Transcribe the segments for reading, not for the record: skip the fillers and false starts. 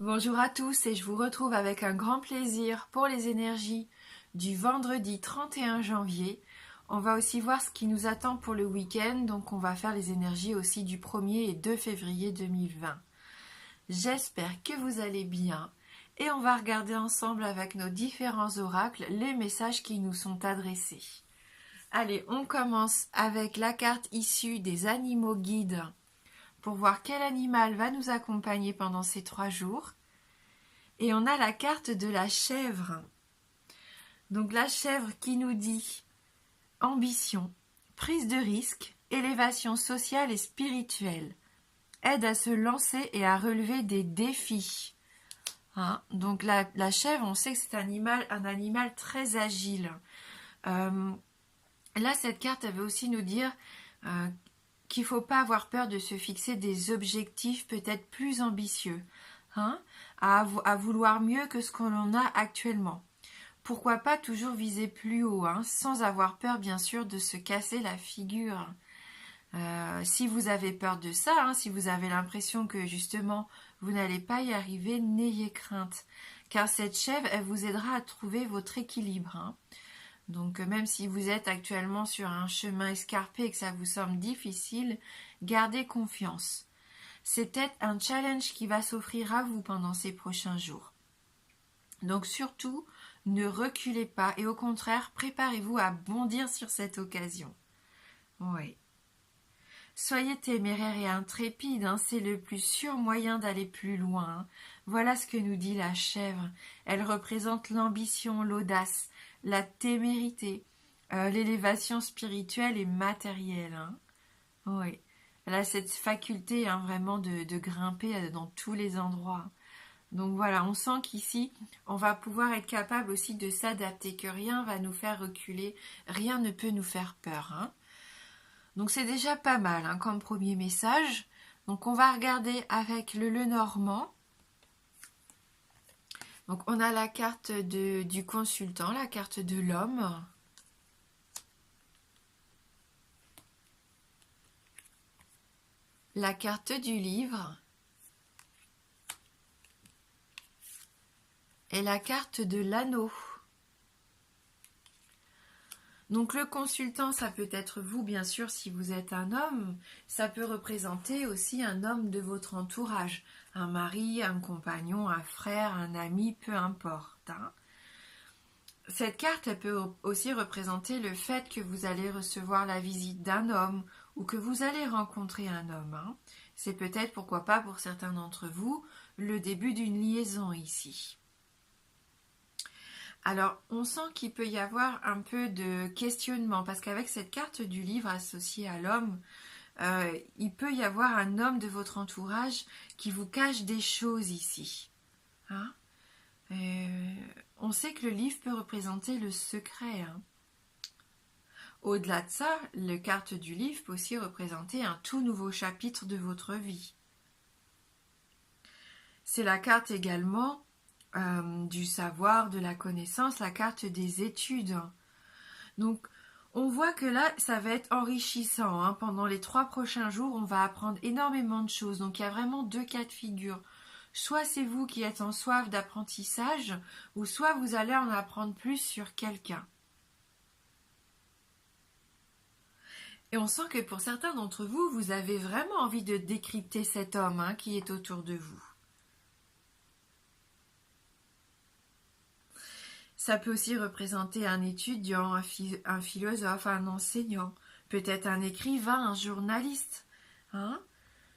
Bonjour à tous et je vous retrouve avec un grand plaisir pour les énergies du vendredi 31 janvier. On va aussi voir ce qui nous attend pour le week-end, donc on va faire les énergies aussi du 1er et 2 février 2020. J'espère que vous allez bien et on va regarder ensemble avec nos différents oracles les messages qui nous sont adressés. Allez, on commence avec la carte issue des animaux guides pour voir quel animal va nous accompagner pendant ces 3 jours. Et on a la carte de la chèvre. Donc la chèvre qui nous dit ambition, prise de risque, élévation sociale et spirituelle, aide à se lancer et à relever des défis. Donc la chèvre, on sait que c'est un animal très agile. Là, cette carte, elle veut aussi nous dire qu'il ne faut pas avoir peur de se fixer des objectifs peut-être plus ambitieux, à vouloir mieux que ce que l'on a actuellement. Pourquoi pas toujours viser plus haut, sans avoir peur bien sûr de se casser la figure. Si vous avez peur de ça, si vous avez l'impression que justement vous n'allez pas y arriver, n'ayez crainte, car cette chèvre, elle vous aidera à trouver votre équilibre. Donc même si vous êtes actuellement sur un chemin escarpé et que ça vous semble difficile, gardez confiance. C'est peut-être un challenge qui va s'offrir à vous pendant ces prochains jours. Donc surtout, ne reculez pas et au contraire, préparez-vous à bondir sur cette occasion. Oui. Soyez téméraire et intrépide, c'est le plus sûr moyen d'aller plus loin. Voilà ce que nous dit la chèvre. Elle représente l'ambition, l'audace, la témérité, l'élévation spirituelle et matérielle. Oui. Elle a cette faculté vraiment de grimper dans tous les endroits. Donc voilà, on sent qu'ici, on va pouvoir être capable aussi de s'adapter, que rien va nous faire reculer, rien ne peut nous faire peur. Donc c'est déjà pas mal comme premier message. Donc on va regarder avec le Lenormand. Donc on a la carte du consultant, la carte de l'homme. La carte du livre. Et la carte de l'anneau. Donc le consultant, ça peut être vous, bien sûr, si vous êtes un homme. Ça peut représenter aussi un homme de votre entourage. Un mari, un compagnon, un frère, un ami, peu importe. Cette carte, elle peut aussi représenter le fait que vous allez recevoir la visite d'un homme ou que vous allez rencontrer un homme. C'est peut-être, pourquoi pas, pour certains d'entre vous, le début d'une liaison ici. Alors, on sent qu'il peut y avoir un peu de questionnement, parce qu'avec cette carte du livre associée à l'homme, il peut y avoir un homme de votre entourage qui vous cache des choses ici. On sait que le livre peut représenter le secret. Au-delà de ça, la carte du livre peut aussi représenter un tout nouveau chapitre de votre vie. C'est la carte également du savoir, de la connaissance, la carte des études. Donc, on voit que là, ça va être enrichissant. Pendant les 3 prochains jours, on va apprendre énormément de choses. Donc, il y a vraiment 2 cas de figure. Soit c'est vous qui êtes en soif d'apprentissage, ou soit vous allez en apprendre plus sur quelqu'un. Et on sent que pour certains d'entre vous, vous avez vraiment envie de décrypter cet homme qui est autour de vous. Ça peut aussi représenter un étudiant, un philosophe, un enseignant, peut-être un écrivain, un journaliste.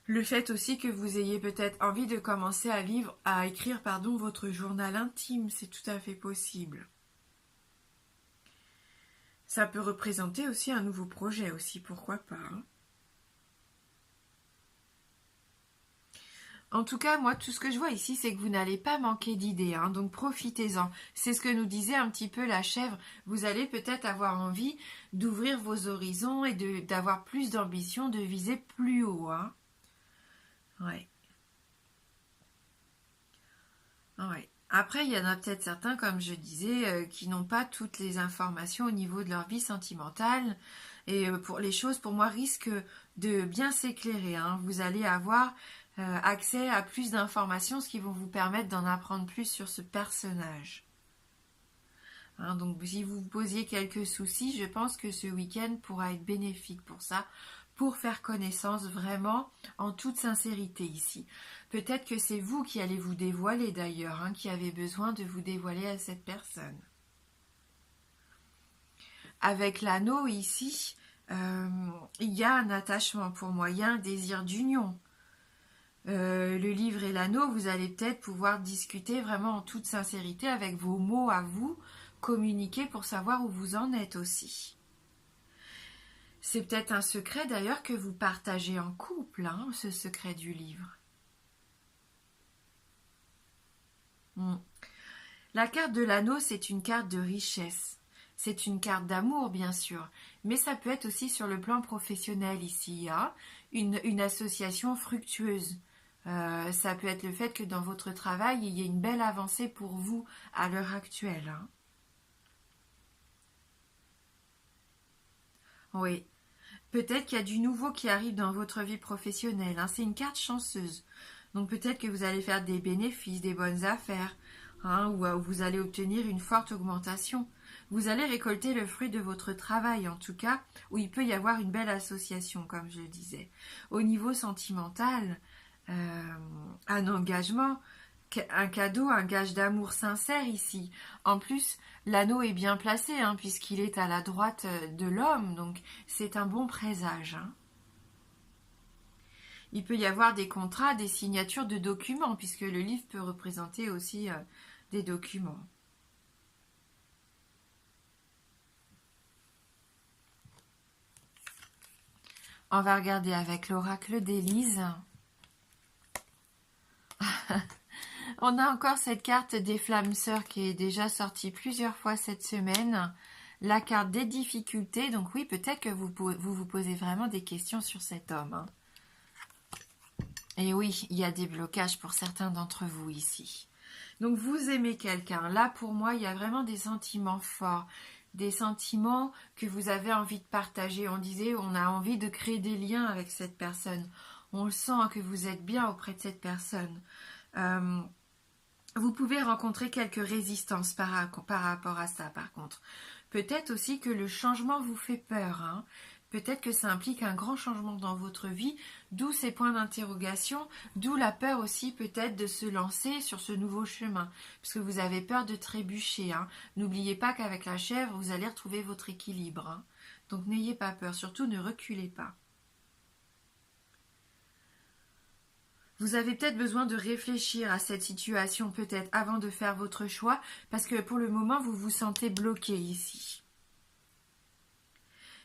Le fait aussi que vous ayez peut-être envie de commencer à écrire votre journal intime, c'est tout à fait possible. Ça peut représenter aussi un nouveau projet aussi, pourquoi pas. En tout cas, moi, tout ce que je vois ici, c'est que vous n'allez pas manquer d'idées, donc profitez-en. C'est ce que nous disait un petit peu la chèvre. Vous allez peut-être avoir envie d'ouvrir vos horizons et d'avoir plus d'ambition, de viser plus haut. Ouais. Après, il y en a peut-être certains, comme je disais, qui n'ont pas toutes les informations au niveau de leur vie sentimentale. Et les choses, pour moi, risquent de bien s'éclairer. Vous allez avoir accès à plus d'informations, ce qui vont vous permettre d'en apprendre plus sur ce personnage. Hein, donc si vous vous posiez quelques soucis, je pense que ce week-end pourra être bénéfique pour ça, pour faire connaissance vraiment en toute sincérité ici. Peut-être que c'est vous qui allez vous dévoiler d'ailleurs, hein, qui avez besoin de vous dévoiler à cette personne. Avec l'anneau ici, il y a un attachement pour moi, il y a un désir d'union. Le livre et l'anneau, vous allez peut-être pouvoir discuter vraiment en toute sincérité avec vos mots à vous, communiquer pour savoir où vous en êtes aussi. C'est peut-être un secret d'ailleurs que vous partagez en couple, hein, ce secret du livre. La carte de l'anneau, c'est une carte de richesse. C'est une carte d'amour, bien sûr, mais ça peut être aussi sur le plan professionnel ici, hein, une association fructueuse. Ça peut être le fait que dans votre travail, il y ait une belle avancée pour vous à l'heure actuelle. Hein. Oui. Peut-être qu'il y a du nouveau qui arrive dans votre vie professionnelle. Hein. C'est une carte chanceuse. Donc peut-être que vous allez faire des bénéfices, des bonnes affaires, hein, ou vous allez obtenir une forte augmentation. Vous allez récolter le fruit de votre travail, en tout cas, où il peut y avoir une belle association, comme je le disais. Au niveau sentimental, un engagement, un cadeau, un gage d'amour sincère ici. En plus, l'anneau est bien placé, hein, puisqu'il est à la droite de l'homme, donc c'est un bon présage. Hein. Il peut y avoir des contrats, des signatures de documents, puisque le livre peut représenter aussi des documents. On va regarder avec l'oracle d'Élise. On a encore cette carte des flammes sœurs qui est déjà sortie plusieurs fois cette semaine. La carte des difficultés. Donc oui, peut-être que vous posez vraiment des questions sur cet homme. Hein. Et oui, il y a des blocages pour certains d'entre vous ici. Donc vous aimez quelqu'un. Là, pour moi, il y a vraiment des sentiments forts. Des sentiments que vous avez envie de partager. On disait, on a envie de créer des liens avec cette personne. On le sent que vous êtes bien auprès de cette personne. Vous pouvez rencontrer quelques résistances par rapport à ça, par contre. Peut-être aussi que le changement vous fait peur. Hein. Peut-être que ça implique un grand changement dans votre vie, d'où ces points d'interrogation, d'où la peur aussi peut-être de se lancer sur ce nouveau chemin, parce que vous avez peur de trébucher. Hein. N'oubliez pas qu'avec la chèvre, vous allez retrouver votre équilibre. Hein. Donc n'ayez pas peur, surtout ne reculez pas. Vous avez peut-être besoin de réfléchir à cette situation peut-être avant de faire votre choix, parce que pour le moment, vous vous sentez bloqué ici.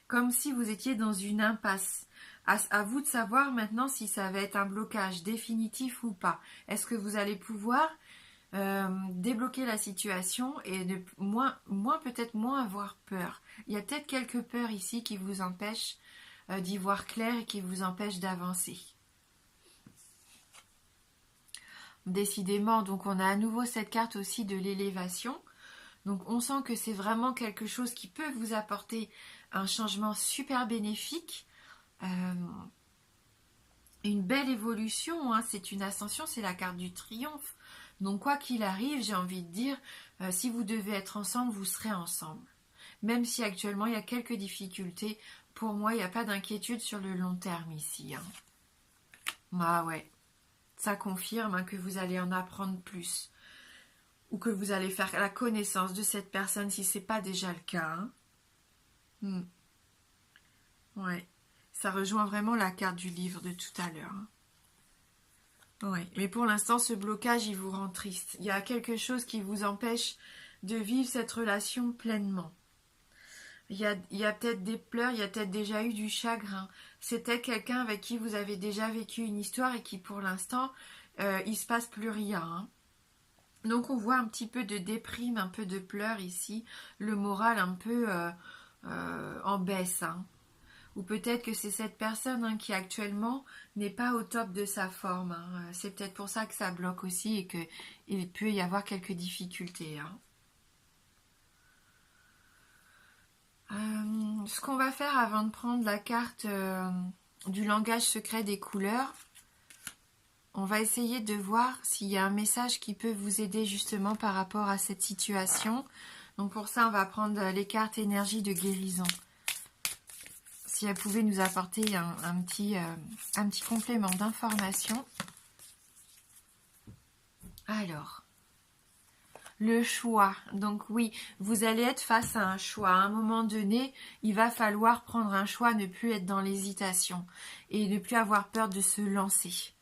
Comme si vous étiez dans une impasse. À vous de savoir maintenant si ça va être un blocage définitif ou pas. Est-ce que vous allez pouvoir débloquer la situation et peut-être moins avoir peur. Il y a peut-être quelques peurs ici qui vous empêchent d'y voir clair et qui vous empêchent d'avancer. Décidément, donc on a à nouveau cette carte aussi de l'élévation. Donc on sent que c'est vraiment quelque chose qui peut vous apporter un changement super bénéfique, une belle évolution, hein, c'est une ascension, c'est la carte du triomphe. Donc quoi qu'il arrive, j'ai envie de dire, si vous devez être ensemble, vous serez ensemble. Même si actuellement il y a quelques difficultés, pour moi il n'y a pas d'inquiétude sur le long terme ici. Hein. Ah ouais. Ça confirme hein, que vous allez en apprendre plus ou que vous allez faire la connaissance de cette personne si ce n'est pas déjà le cas. Hein. Ouais, ça rejoint vraiment la carte du livre de tout à l'heure. Hein. Ouais, mais pour l'instant, ce blocage, il vous rend triste. Il y a quelque chose qui vous empêche de vivre cette relation pleinement. Il y a peut-être des pleurs, il y a peut-être déjà eu du chagrin. C'était quelqu'un avec qui vous avez déjà vécu une histoire et qui pour l'instant, il se passe plus rien. Hein. Donc on voit un petit peu de déprime, un peu de pleurs ici, le moral un peu en baisse. Hein. Ou peut-être que c'est cette personne hein, qui actuellement n'est pas au top de sa forme. Hein. C'est peut-être pour ça que ça bloque aussi et qu'il peut y avoir quelques difficultés. Hein. Ce qu'on va faire avant de prendre la carte du langage secret des couleurs, On va essayer de voir s'il y a un message qui peut vous aider justement par rapport à cette situation. Donc pour ça, on va prendre les cartes énergie de guérison. Si elles pouvaient nous apporter un petit complément d'information. Alors, le choix. Donc oui, vous allez être face à un choix. À un moment donné, il va falloir prendre un choix, ne plus être dans l'hésitation et ne plus avoir peur de se lancer.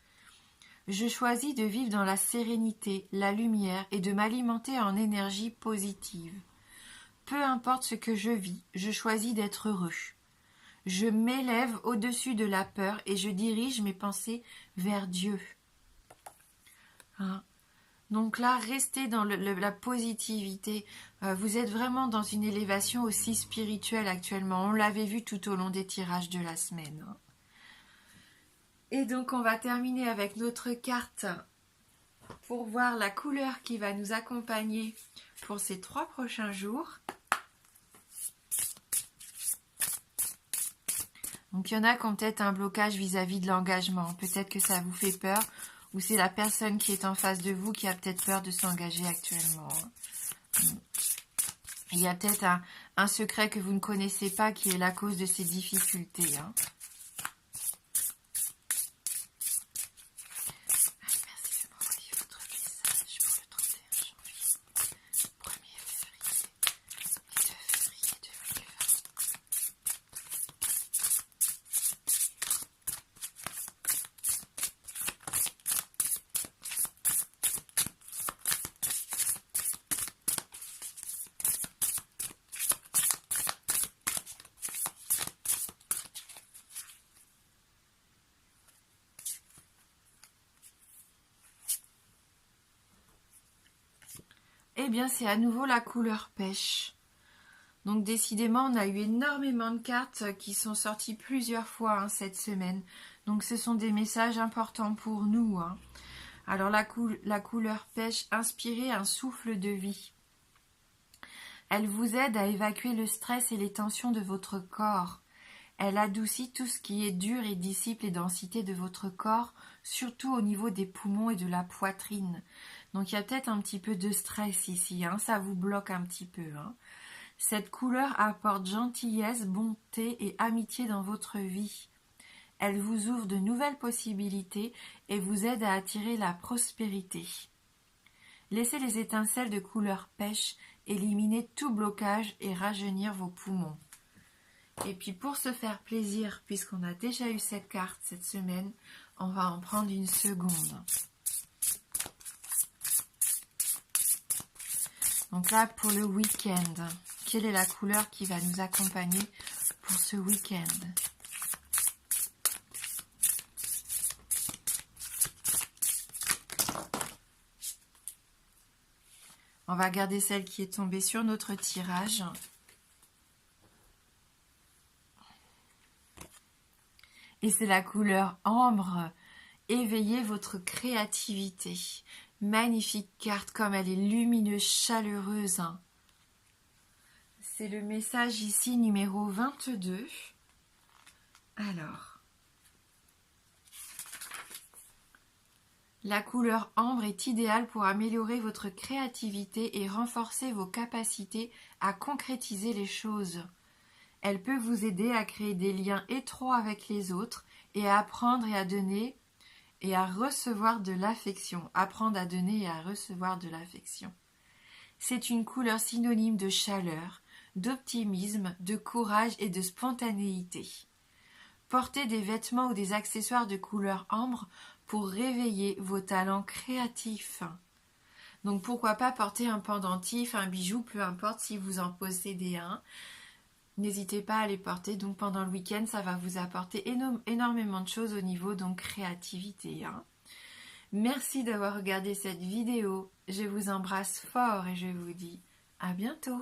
Je choisis de vivre dans la sérénité, la lumière et de m'alimenter en énergie positive. Peu importe ce que je vis, je choisis d'être heureux. Je m'élève au-dessus de la peur et je dirige mes pensées vers Dieu. Hein? Donc là, restez dans la positivité. Vous êtes vraiment dans une élévation aussi spirituelle actuellement. On l'avait vu tout au long des tirages de la semaine. Hein? Et donc, on va terminer avec notre carte pour voir la couleur qui va nous accompagner pour ces 3 prochains jours. Donc, il y en a qui ont peut-être un blocage vis-à-vis de l'engagement. Peut-être que ça vous fait peur ou c'est la personne qui est en face de vous qui a peut-être peur de s'engager actuellement. Il y a peut-être un secret que vous ne connaissez pas qui est la cause de ces difficultés. Hein. Eh bien, c'est à nouveau la couleur pêche. Donc, décidément, on a eu énormément de cartes qui sont sorties plusieurs fois cette semaine. Donc, ce sont des messages importants pour nous. Hein. Alors, la couleur pêche, inspirez un souffle de vie. Elle vous aide à évacuer le stress et les tensions de votre corps. Elle adoucit tout ce qui est dur et dissipe les densités de votre corps, surtout au niveau des poumons et de la poitrine. Donc il y a peut-être un petit peu de stress ici, hein, ça vous bloque un petit peu. Hein. Cette couleur apporte gentillesse, bonté et amitié dans votre vie. Elle vous ouvre de nouvelles possibilités et vous aide à attirer la prospérité. Laissez les étincelles de couleur pêche éliminer tout blocage et rajeunir vos poumons. Et puis pour se faire plaisir, puisqu'on a déjà eu cette carte cette semaine, on va en prendre une seconde. Donc là, pour le week-end, quelle est la couleur qui va nous accompagner pour ce week-end ? On va regarder celle qui est tombée sur notre tirage. Et c'est la couleur ambre. Éveillez votre créativité. Magnifique carte, comme elle est lumineuse, chaleureuse. C'est le message ici, numéro 22. Alors, la couleur ambre est idéale pour améliorer votre créativité et renforcer vos capacités à concrétiser les choses. Elle peut vous aider à créer des liens étroits avec les autres et à apprendre et à donner et à recevoir de l'affection. Apprendre à donner et à recevoir de l'affection. C'est une couleur synonyme de chaleur, d'optimisme, de courage et de spontanéité. Portez des vêtements ou des accessoires de couleur ambre pour réveiller vos talents créatifs. Donc pourquoi pas porter un pendentif, un bijou, peu importe si vous en possédez un. N'hésitez pas à les porter, donc pendant le week-end, ça va vous apporter énormément de choses au niveau donc créativité. Hein. Merci d'avoir regardé cette vidéo, je vous embrasse fort et je vous dis à bientôt.